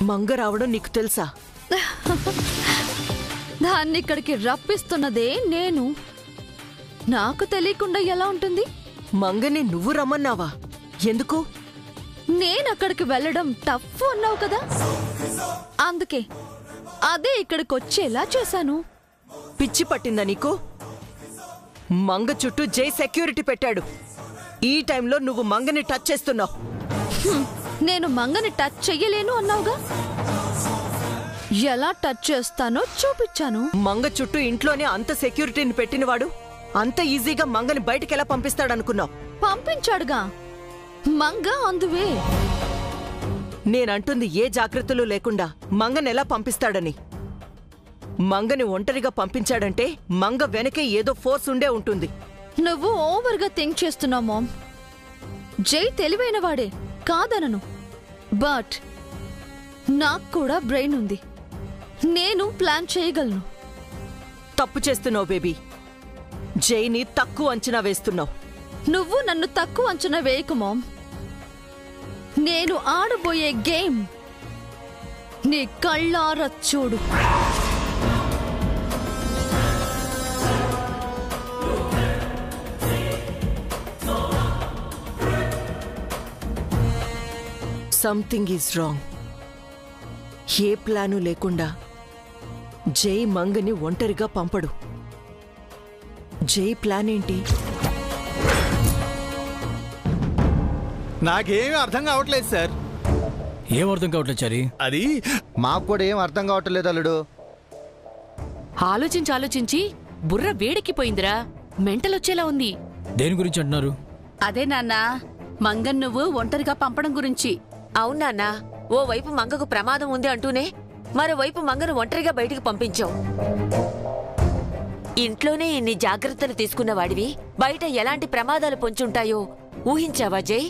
మంగ రావడం నీకు తెలుసా? దాన్ని ఇక్కడికి రప్పిస్తున్నదే నేను. నాకు తెలియకుండా ఎలా ఉంటుంది? మంగని నువ్వు రమ్మన్నావా? ఎందుకు? నేను అక్కడికి వెళ్ళడం టఫ్ అన్నావు కదా, అందుకే అదే ఇక్కడికి వచ్చేలా చేశాను. పిచ్చి పట్టిందా నీకు? మంగ చుట్టూ జై సెక్యూరిటీ పెట్టాడు. ఈ టైంలో నువ్వు మంగని టచ్ చేస్తున్నావు. నేను మంగని టచ్ చెయ్యలేను అన్నావుగా, ఎలా టచ్ చేస్తానో చూపించాను. మంగ చుట్టూ ఇంట్లోనే అంత సెక్యూరిటీని పెట్టినవాడు అంత ఈజీగా మంగని బయటికెలా పంపిస్తాడనుకున్నావు? పంపించాడుగా, మంగ అందువే. నేనంటుంది ఏ జాగ్రత్తలు లేకుండా మంగని ఎలా పంపిస్తాడని. మంగని ఒంటరిగా పంపించాడంటే మంగ వెనకే ఏదో ఫోర్స్ ఉండే ఉంటుంది. నువ్వు ఓవర్గా థింక్ చేస్తున్నావు మామ్. జై తెలివైనవాడే, కాదనను. బట్ నాకు కూడా బ్రెయిన్ ఉంది, నేను ప్లాన్ చేయగలను. తప్పు చేస్తున్నావు బేబీ. జైని తక్కువ అంచనా వేస్తున్నావు. నువ్వు నన్ను తక్కువ అంచనా వేయకు మామ్. నేను ఆడబోయే గేమ్ నీ కళ్ళారా చూడు. Something is wrong. A plan లేకుండా జై మంగని ఒంటరిగా పంపడు. జై ప్లాన్ ఏంటి? నాకేమీ అర్థం కావట్లేదు సార్. ఏం అర్థం కావట్లేదు చారి? అది మాకు కూడా ఏం అర్థం కావట్లేదు అల్లుడు. ఆలోచించి ఆలోచించి బుర్ర వేడెక్కిపోయిందిరా, మెంటలొచ్చేలా ఉంది. దేని గురించి అంటున్నారు? అదే నాన్నా, మంగన్ నువ్వు ఒంటరిగా పంపడం గురించి. అవునాన్నా, ఓవైపు మంగకు ప్రమాదం ఉంది అంటూనే మరోవైపు మంగను ఒంటరిగా బయటికి పంపించావు. ఇంట్లోనే ఇన్ని జాగ్రత్తలు తీసుకున్న వాడివి బయట ఎలాంటి ప్రమాదాలు పొంచుంటాయో ఊహించావా జై?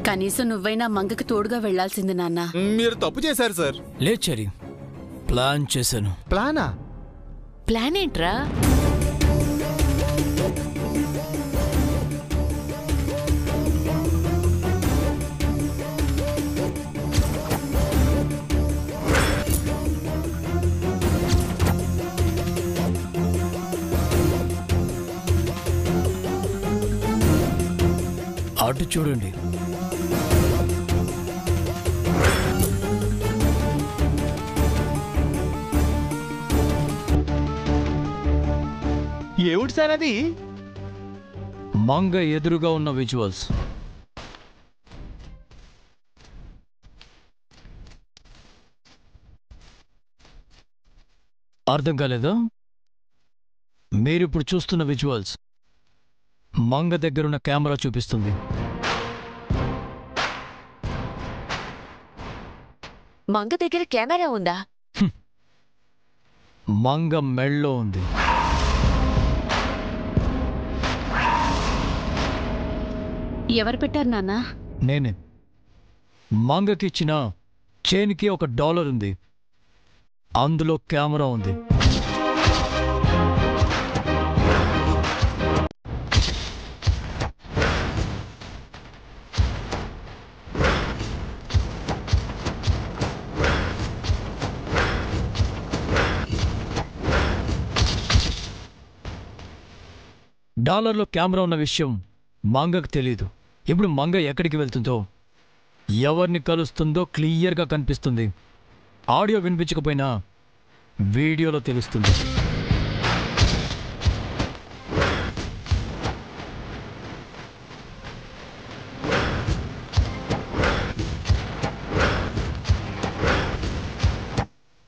కనీసం నువ్వైనా మంగకి తోడుగా వెళ్లాల్సింది నాన్నా. మీరు తప్పు చేశారు సార్. లేదు చారి, ప్లాన్ చేశాను. ప్లానా? ప్లాన్ ఏంట్రా? అటు చూడండి. ఏమిటి సార్ అది? మంగ ఎదురుగా ఉన్న విజువల్స్. అర్థం కాలేదా? మీరిప్పుడు చూస్తున్న విజువల్స్ మంగ దగ్గరున్న కెమెరా చూపిస్తుంది. మంగ దగ్గర కెమెరా ఉందా? మంగ మెళ్ళో ఉంది. ఎవరు పెట్టారు నాన్నా? నేనే. మంగకిచ్చిన చైన్కి $1 ఉంది, అందులో కెమెరా ఉంది. డాలర్లో కెమెరా ఉన్న విషయం మంగకు తెలీదు. ఇప్పుడు మంగ ఎక్కడికి వెళ్తుందో, ఎవరిని కలుస్తుందో క్లియర్గా కనిపిస్తుంది. ఆడియో వినిపించకపోయినా వీడియోలో తెలుస్తుంది.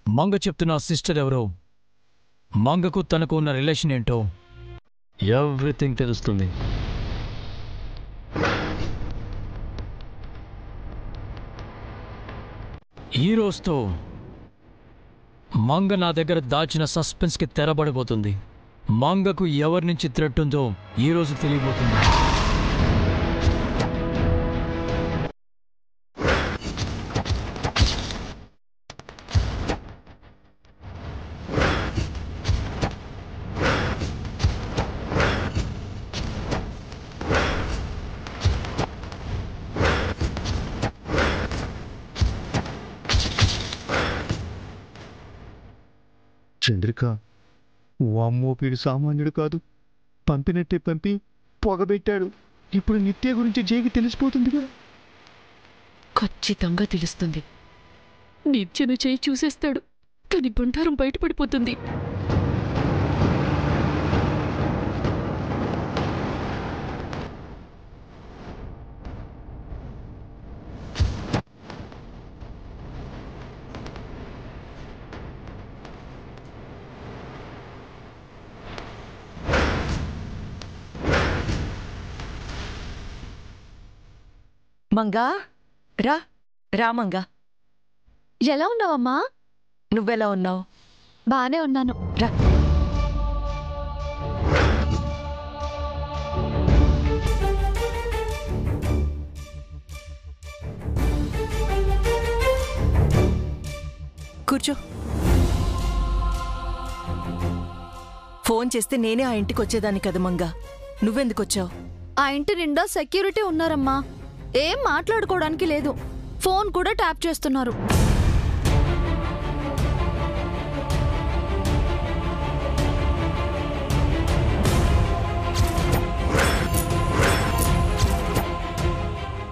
మంగ చెప్తున్న సిస్టర్ ఎవరో, మంగకు తనకు ఉన్న రిలేషన్ ఏంటో ఎవ్రీథింగ్ తెలుస్తుంది. ఈ రోజుతో మంగ నా దగ్గర దాచిన సస్పెన్స్కి తెరబడిపోతుంది. మంగకు ఎవరి నుంచి థ్రెట్ ఉందో ఈరోజు తెలియబోతుంది. చంద్రిక, వామ్మో వీడు సామాన్యుడు కాదు. పంపినట్టే పంపి పొగబెట్టాడు. ఇప్పుడు నిత్య గురించి జైకి తెలిసిపోతుందిగా. ఖచ్చితంగా తెలుస్తుంది. నిత్యను చేయి చూసేస్తాడు, కానీ బండారం బయటపడిపోతుంది. మంగా రా రా మంగా. ఎలా ఉన్నావమ్మా? నువ్వెలా ఉన్నావు? బానే ఉన్నాను. రా. కూర్చో. ఫోన్ చేస్తే నేనే ఆ ఇంటికి వచ్చేదాన్ని కదా మంగా, నువ్వెందుకొచ్చావు? ఆ ఇంటి నిండా సెక్యూరిటీ ఉన్నారమ్మా. ఏం మాట్లాడుకోవడానికి లేదు. ఫోన్ కూడా ట్యాప్ చేస్తున్నారు.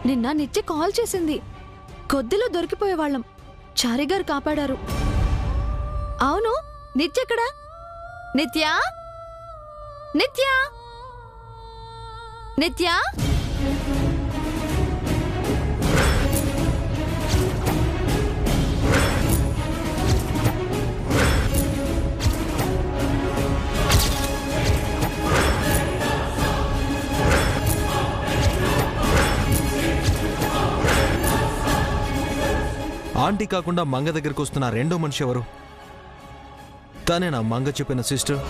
నిన్న నిత్య కాల్ చేసింది. కొద్దిలో దొరికిపోయేవాళ్ళం. చారిగారు కాపాడారు. అవును, నిత్యెక్కడా? నిత్య నిత్య నిత్య ఆంటీ కాకుండా మంగ దగ్గరికి వస్తున్న రెండో మనిషి ఎవరు? తనే నా మంగ చెప్పిన సిస్టర్.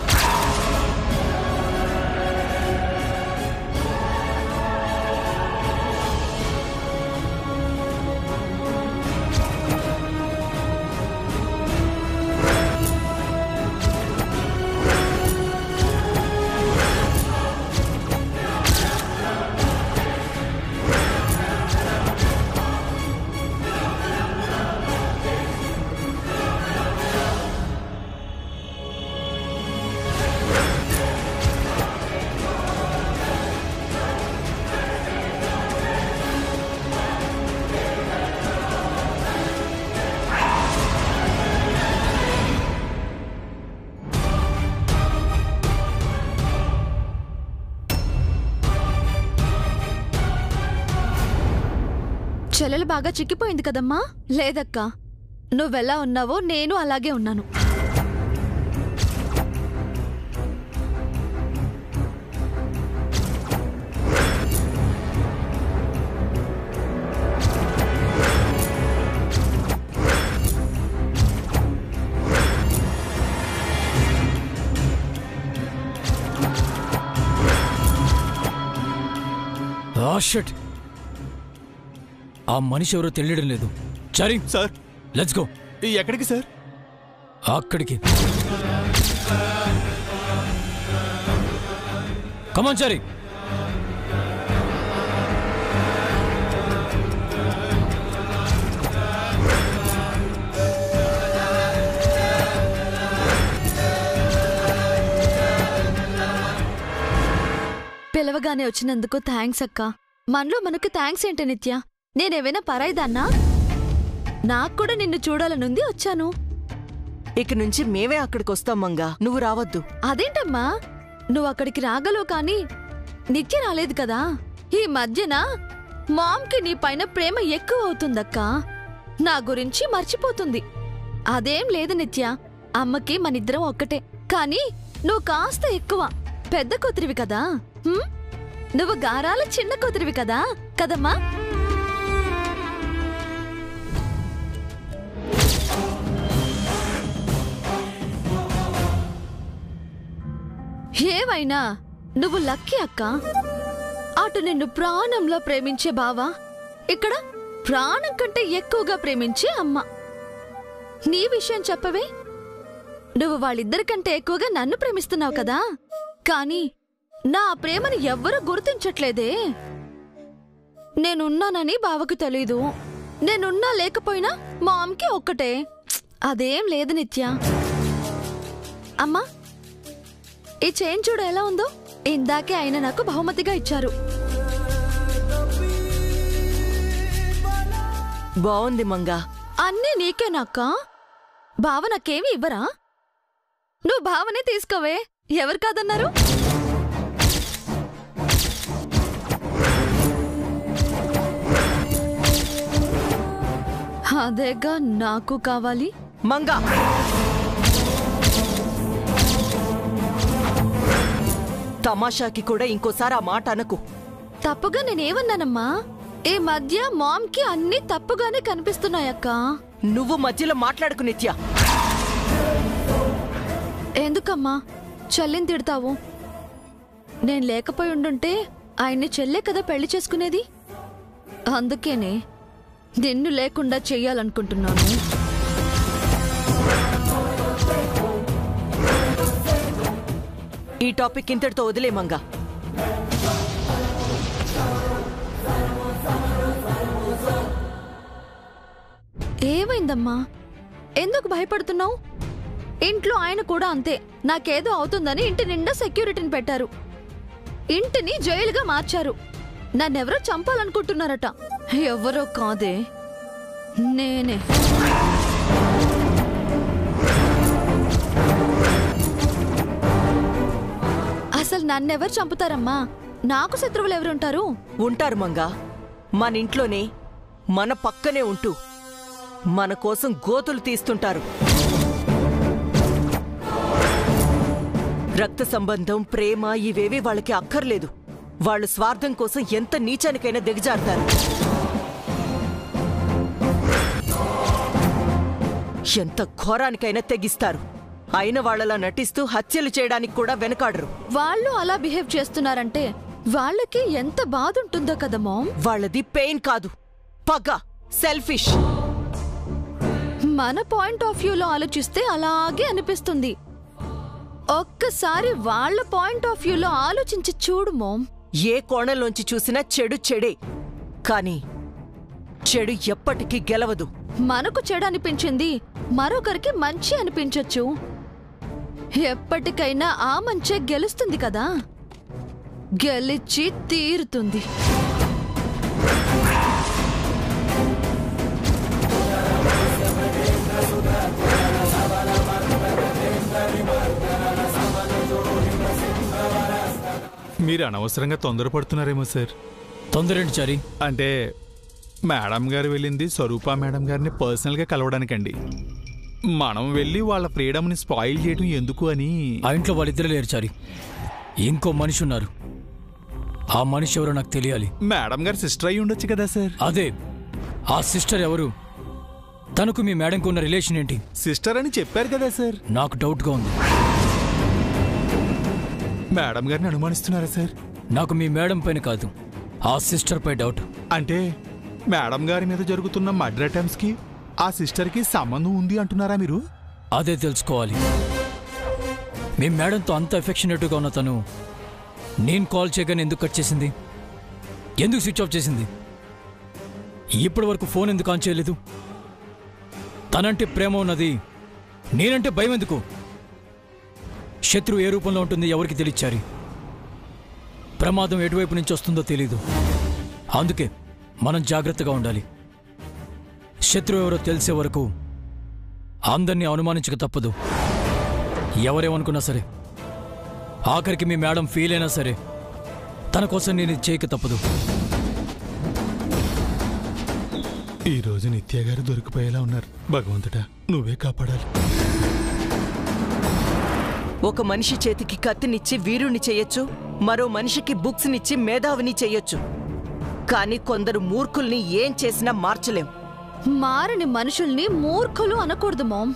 చెల్లెలు బాగా చిక్కిపోయింది కదమ్మా? లేదక్కా, నువ్వెలా ఉన్నావో నేను అలాగే ఉన్నాను. ఆ మనిషి ఎవరో తెలియడం లేదు. చారి సార్, లెట్స్ గో. ఎక్కడికి సార్? అక్కడికి. కమాన్ చారి. పిలవగానే వచ్చినందుకు థ్యాంక్స్ అక్క. మనలో మనకు థ్యాంక్స్ ఏంటి నిత్య? నేనేమైనా పరాయిదాన్నా? నాకు కూడా నిన్ను చూడాలనుంది, వచ్చాను. ఇక నుంచి మేమే అక్కడికి వస్తాం మంగా, నువ్వు రావద్దు. అదేంటమ్మా, నువ్వు అక్కడికి రాగలవు కానీ నిత్య రాలేదు కదా. ఈ మధ్యన మామ్కి నీ పైన ప్రేమ ఎక్కువ అవుతుందక్కా. నా గురించి మర్చిపోతుంది. అదేం లేదు నిత్య, అమ్మకి మనిద్దరం ఒక్కటే. కానీ నువ్వు కాస్త ఎక్కువ పెద్ద కూతురివి కదా. నువ్వు గారాల చిన్న కూతురివి కదా కదమ్మా. ఏవైనా నువ్వు లక్కీ అక్క. అటు నిన్ను ప్రాణంలో ప్రేమించే బావా, ఇక్కడ ప్రాణం కంటే ఎక్కువగా ప్రేమించే అమ్మ. నీ విషయం చెప్పవే. నువ్వు వాళ్ళిద్దరికంటే ఎక్కువగా నన్ను ప్రేమిస్తున్నావు కదా, కానీ నా ప్రేమను ఎవ్వరూ గుర్తించట్లేదే. నేనున్నానని బావకు తెలీదు. నేనున్నా లేకపోయినా మా అమ్మకి ఒక్కటే. అదేం లేదు నిత్య. అమ్మా, ఈ చైన్ చూడు ఎలా ఉందో. ఇందాకే ఆయన నాకు బహుమతిగా ఇచ్చారు. బాగుంది మంగా. అన్నీ నీకేనాక్క? బావ నాకేమి ఇవ్వరా? నువ్వు బావనే తీసుకోవే, ఎవరు కాదన్నారు? అదేగా నాకు కావాలి. మంగా, తమాషాకి కూడా ఇంకోసారి ఆ మాట అనకు. తప్పుగా నేనేమన్నానమ్మా? ఈ మధ్య మామ్కి అన్నీ తప్పుగానే కనిపిస్తున్నాయక్క. నువ్వు మధ్యలో మాట్లాడుకు నిత్య. ఎందుకమ్మా చెల్లిని తిడతావు? నేను లేకపోయి ఉండుంటే ఆయన్ని చెల్లే కదా పెళ్లి చేసుకునేది. అందుకేనే నిన్ను లేకుండా చెయ్యాలనుకుంటున్నాను. ఈ టాపిక్ ఇంతటితో వదిలే మంగా. ఏమైందమ్మా? ఎందుకు భయపడుతున్నావు? ఇంట్లో ఆయన కూడా అంతే. నాకేదో అవుతుందని ఇంటి నిండా సెక్యూరిటీని పెట్టారు. ఇంటిని జైలుగా మార్చారు. నన్నెవరో చంపాలనుకుంటున్నారట. ఎవరో కాదే, నేనే. అసలు నన్నెవరు చంపుతారమ్మా? నాకు శత్రువులు ఎవరుంటారు? ఉంటారు మంగా. మన ఇంట్లోనే మన పక్కనే ఉంటూ మన కోసం గోతులు తీస్తుంటారు. రక్త సంబంధం, ప్రేమ ఇవేవి వాళ్ళకి అక్కర్లేదు. వాళ్ళు స్వార్థం కోసం ఎంత నీచానికైనా దిగజారుతారు. ఎంత ఘోరానికైనా తెగిస్తారు. అయిన వాళ్ళలా నటిస్తూ హత్యలు చేయడానికి కూడా వెనకాడరు. వాళ్ళు అలా బిహేవ్ చేస్తున్నారంటే వాళ్ళకి ఎంత బాధ ఉంటుందో కదా మామ్. వాళ్ళది పెయిన్ కాదు, పగ, సెల్ఫిష్. మన పాయింట్ ఆఫ్ వ్యూలో ఆలోచిస్తే అలాగే అనిపిస్తుంది. ఒక్కసారి వాళ్ళ పాయింట్ ఆఫ్ వ్యూలో ఆలోచించి చూడు మామ్. ఏ కోణంలోంచి చూసినా చెడు చెడే, కానీ చెడు ఎప్పటికీ గెలవదు. మనకు చెడు అనిపించింది మరొకరికి మంచి అనిపించొచ్చు. ఎప్పటికైనా ఆ మంచే గెలుస్తుంది కదా, గెలిచి తీరుతుంది. మీరు అనవసరంగా తొందరపడుతున్నారేమో సార్. తొందరేంటి చారి? అంటే మేడం గారు వెళ్ళింది స్వరూప మేడం గారిని పర్సనల్గా కలవడానికండి. మనం వెళ్ళి వాళ్ళ ఫ్రీడమ్ని స్పాయిల్ చేయడం ఎందుకు అని. ఆ ఇంట్లో వాళ్ళిద్దరు లేరు చారి, ఇంకో మనిషి ఉన్నారు. ఆ మనిషి ఎవరో నాకు తెలియాలి. మేడం గారు సిస్టర్ అయి ఉండొచ్చు కదా సార్. అదే, ఆ సిస్టర్ ఎవరు? తనకు మీ మేడంకు ఉన్న రిలేషన్ ఏంటి? సిస్టర్ అని చెప్పారు కదా సార్. నాకు డౌట్గా ఉంది. మేడం గారిని అనుమానిస్తున్నారా సార్? నాకు మీ మేడం పైన కాదు, ఆ సిస్టర్ పై డౌట్. అంటే మేడం గారి మీద జరుగుతున్న మర్డర్ అటెంప్ట్స్ కి ఆ సిస్టర్ కి సంబంధం ఉంది అంటున్నారా మీరు? అదే తెలుసుకోవాలి. మీ మేడంతో అంత ఎఫెక్షనేట్గా ఉన్న తను నేను కాల్ చేయగానే ఎందుకు కట్ చేసింది? ఎందుకు స్విచ్ ఆఫ్ చేసింది? ఇప్పటి వరకు ఫోన్ ఎందుకు ఆన్ చేయలేదు? తనంటే ప్రేమ ఉన్నది, నేనంటే భయం ఎందుకు? శత్రువు ఏ రూపంలో ఉంటుంది ఎవరికి తెలియచారి. ప్రమాదం ఎటువైపు నుంచి వస్తుందో తెలీదు. అందుకే మనం జాగ్రత్తగా ఉండాలి. శత్రువు ఎవరో తెలిసే వరకు అందరినీ అనుమానించక తప్పదు. ఎవరేమనుకున్నా సరే, ఆఖరికి మీ మేడం ఫీల్ అయినా సరే, తన కోసం నేను ఇది చేయక తప్పదు. ఈ రోజు నిత్య గారు దొరికిపోయేలా ఉన్నారు. భగవంతుడా, నువ్వే కాపాడాలి. ఒక మనిషి చేతికి కత్తినిచ్చి వీరుణ్ణి చెయ్యొచ్చు, మరో మనిషికి బుక్స్నిచ్చి మేధావిని చెయ్యొచ్చు. కానీ కొందరు మూర్ఖుల్ని ఏం చేసినా మార్చలేం. మారని మనుషుల్ని మూర్ఖులు అనకూడదు మామ్.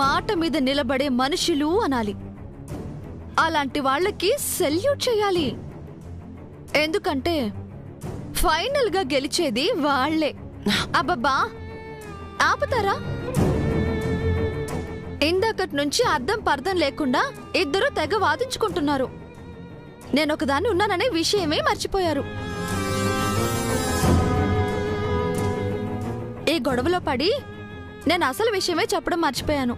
మాట మీద నిలబడే మనుషులు అనాలి. అలాంటి వాళ్ళకి సెల్యూట్ చేయాలి. ఎందుకంటే ఫైనల్ గా గెలిచేది వాళ్లే. అబ్బబ్బా, ఆపుతారా? ఇందాకటి నుంచి అర్థం పర్థం లేకుండా ఇద్దరు తెగ వాదించుకుంటున్నారు. నేనొకదాన్ని ఉన్నాననే విషయమే మర్చిపోయారు. ఈ గొడవలో పడి నేను అసలు విషయమే చెప్పడం మర్చిపోయాను.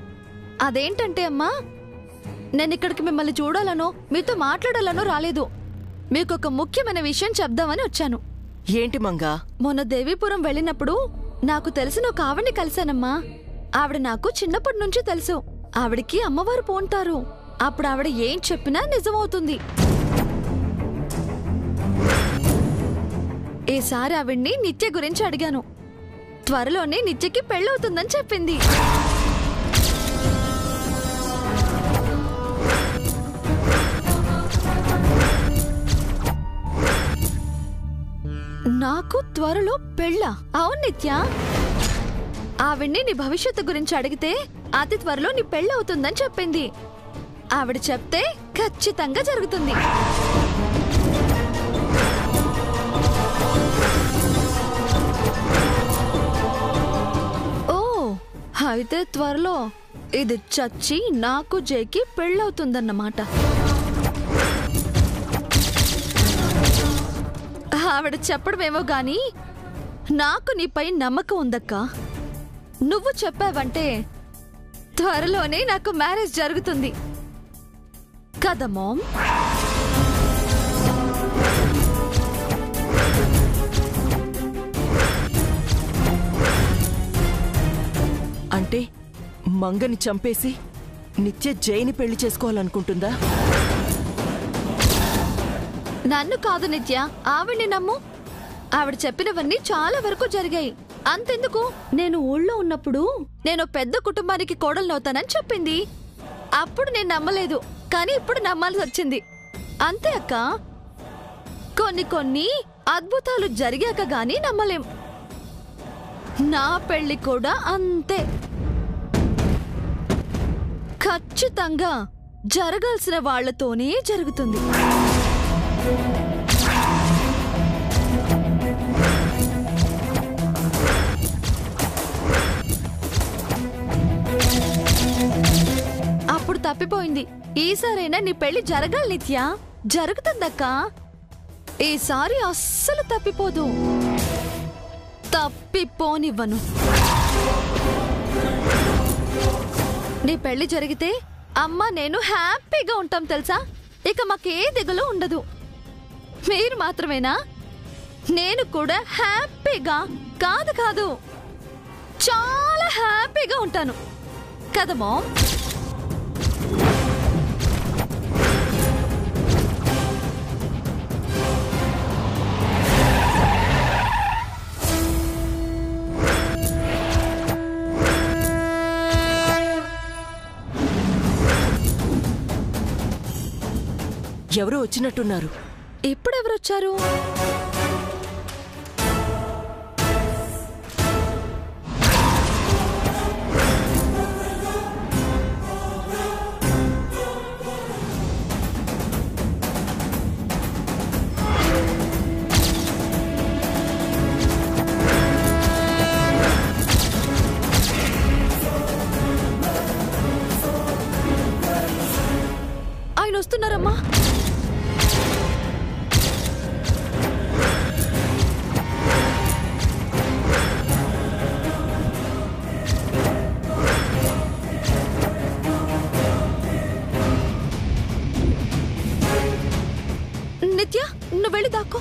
అదేంటంటే అమ్మా, నేనిక్కడికి మిమ్మల్ని చూడాలనో మీతో మాట్లాడాలనో రాలేదు. మీకొక ముఖ్యమైన విషయం చెప్దామని వచ్చాను. ఏంటి మంగా? మొన్న దేవీపురం వెళ్ళినప్పుడు నాకు తెలిసిన ఒక ఆవిడ్ని కలిశానమ్మా. ఆవిడ నాకు చిన్నప్పటి నుంచి తెలుసు. ఆవిడికి అమ్మవారు పోంటారు. అప్పుడు ఆవిడ ఏం చెప్పినా నిజమవుతుంది. ఈసారి ఆవిడ్ని నిత్య గురించి అడిగాను. త్వరలోనే నిత్యకి పెళ్ళవుతుందని చెప్పింది. నాకు త్వరలో పెళ్ళా? అవును నిత్య. ఆవిడ్ని నీ భవిష్యత్తు గురించి అడిగితే అతి త్వరలో నీ పెళ్ళవుతుందని చెప్పింది. ఆవిడ చెప్తే ఖచ్చితంగా జరుగుతుంది. ఓ, అయితే త్వరలో ఇది చచ్చి నాకు జైకి పెళ్ళవుతుందన్నమాట. ఆవిడ చెప్పడమేమో గాని నాకు నీపై నమ్మకం ఉందక్కా. నువ్వు చెప్పావంటే త్వరలోనే నాకు మ్యారేజ్ జరుగుతుంది కదా మామ్? అంటే మంగని చంపేసి నిత్య జైని పెళ్లి చేసుకోవాలనుకుంటుందా? నన్ను కాదు నిత్య, ఆవిడ్ని నమ్ము. ఆవిడ చెప్పినవన్నీ చాలా వరకు జరిగాయి. అంతెందుకు, నేను ఊళ్ళో ఉన్నప్పుడు నేను పెద్ద కుటుంబానికి కోడలనవుతానని చెప్పింది. అప్పుడు నేను నమ్మలేదు, కానీ ఇప్పుడు నమ్మాల్సి వచ్చింది. అంతే అక్క. కొన్ని అద్భుతాలు జరిగాక గానీ నమ్మలేం. నా పెళ్లి కూడా అంతే. ఖచ్చితంగా జరగాల్సిన వాళ్లతోనే జరుగుతుంది. అప్పుడు తప్పిపోయింది. ఈసారైనా నీ పెళ్లి జరగాలి నిత్య. జరుగుతుందక్క. ఈసారి అస్సలు తప్పిపోదు. తప్పిపోనివ్వను. నీ పెళ్లి జరిగితే అమ్మ నేను హ్యాపీగా ఉంటాం తెలుసా. ఇక మాకే దిగులు ఉండదు. మీరు మాత్రమేనా? నేను కూడా హ్యాపీగా కాదు చాలా హ్యాపీగా ఉంటాను కదా మామ్? ఎవరో వచ్చినట్టున్నారు. ఇప్పుడెవరొచ్చారు? ఆయన వస్తున్నారమ్మా. నిత్య, నువ్వు వెళ్ళి దాక్కో.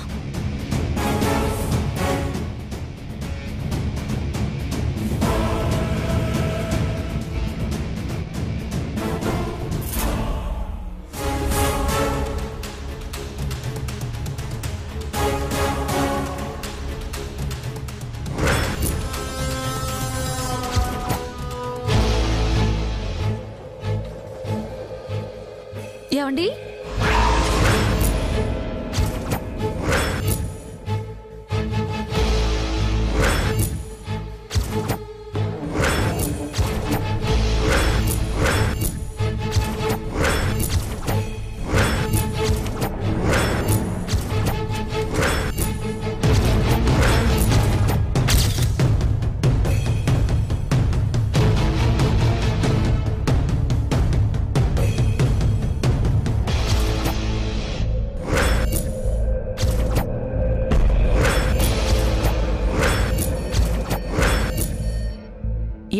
ఏమండి?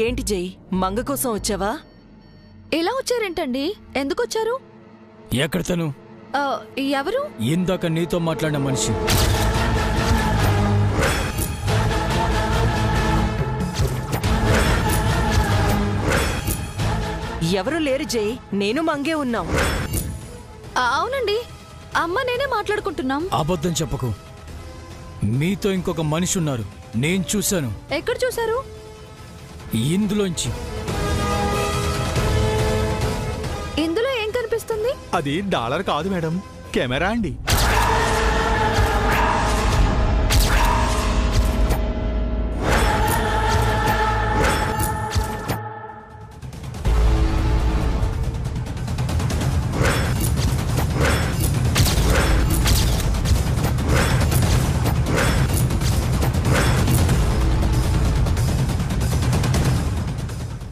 ఏంటి జై, మంగ కోసం వచ్చావా? ఇలా వచ్చారేంటండి? ఎందుకు వచ్చారు? ఎక్కడ తను? ఎవరు? ఇందాక నీతో మాట్లాడిన మనిషి. ఎవరు లేరు జై, నేను మంగే ఉన్నాం. అవునండి, అమ్మ నేనే మాట్లాడుకుంటున్నాం. అబద్ధం చెప్పకు. మీతో ఇంకొక మనిషి ఉన్నారు, నేను చూశాను. ఎక్కడ చూశారు? ఇందులోంచి. ఇందులో ఏం కనిపిస్తుంది? అది డాలర్ కాదు మేడం, కెమెరా అండి.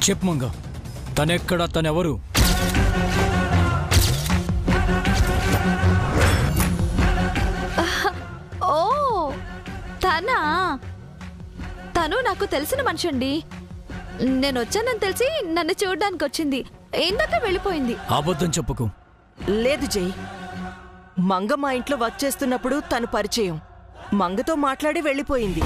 చెప్పు మంగ, తనెక్కడా, తనెవరు? ఓ తనా? తను నాకు తెలిసిన మనిషి అండి. నేను వచ్చానని తెలిసి నన్ను చూడడానికి వచ్చింది, ఇందాక వెళ్ళిపోయింది. అబద్ధం చెప్పకు. లేదు జై, మంగ మా ఇంట్లో వర్క్ చేస్తున్నప్పుడు తను పరిచయం. మంగతో మాట్లాడి వెళ్ళిపోయింది.